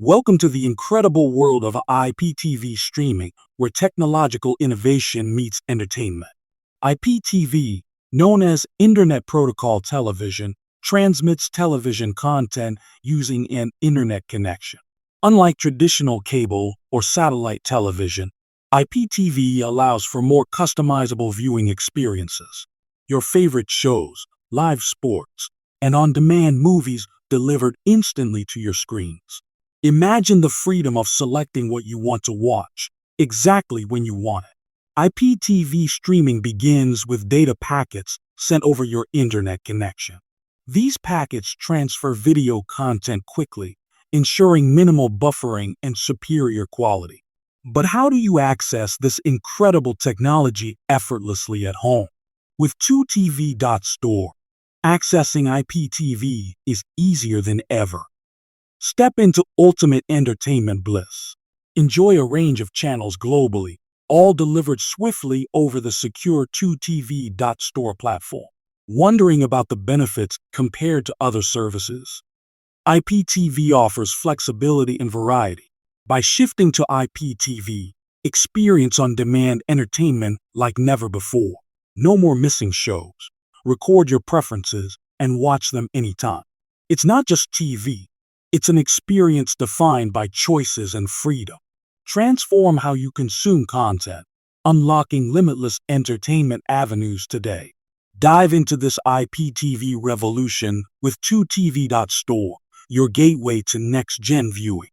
Welcome to the incredible world of IPTV streaming, where technological innovation meets entertainment. IPTV, known as Internet Protocol Television, transmits television content using an internet connection. Unlike traditional cable or satellite television, IPTV allows for more customizable viewing experiences. Your favorite shows, live sports, and on-demand movies delivered instantly to your screens. Imagine the freedom of selecting what you want to watch, exactly when you want it. IPTV streaming begins with data packets sent over your internet connection. These packets transfer video content quickly, ensuring minimal buffering and superior quality. But how do you access this incredible technology effortlessly at home? With 2TV.store, accessing IPTV is easier than ever. Step into ultimate entertainment bliss. Enjoy a range of channels globally, all delivered swiftly over the secure 2TV.store platform. Wondering about the benefits compared to other services? IPTV offers flexibility and variety. By shifting to IPTV, experience on-demand entertainment like never before. No more missing shows. Record your preferences and watch them anytime. It's not just TV. It's an experience defined by choices and freedom. Transform how you consume content, unlocking limitless entertainment avenues today. Dive into this IPTV revolution with 2TV.store, your gateway to next-gen viewing.